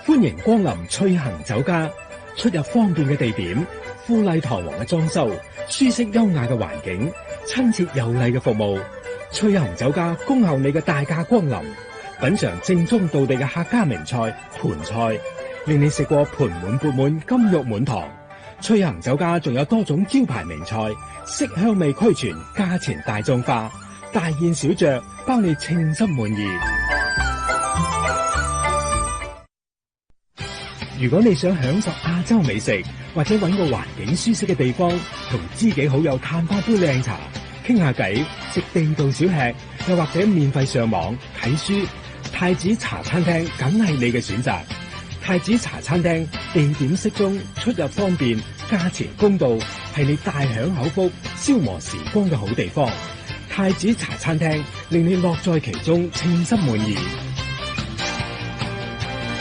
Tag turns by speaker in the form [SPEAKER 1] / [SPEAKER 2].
[SPEAKER 1] 歡迎光臨翠恒酒家，出入方便嘅地點，富麗堂皇嘅裝修，舒適優雅嘅環境，親切有禮嘅服務。翠恒酒家恭候你嘅大駕光臨，品嘗正宗道地嘅客家名菜盤菜，令你食過盆滿缽滿，金玉滿堂。翠恒酒家仲有多種招牌名菜，色香味俱全，價錢大眾化，大宴小酌，包你稱心滿意。如果你想享受亞洲美食，或者揾個環境舒適嘅地方，同知己好友嘆翻杯靚茶，傾下偈，食地道小吃，又或者免費上網睇書，太子茶餐廳梗係你嘅選擇。太子茶餐廳地點適中，出入方便，價錢公道，係你大享口福、消磨時光嘅好地方。太子茶餐廳令你樂在其中，稱心滿意。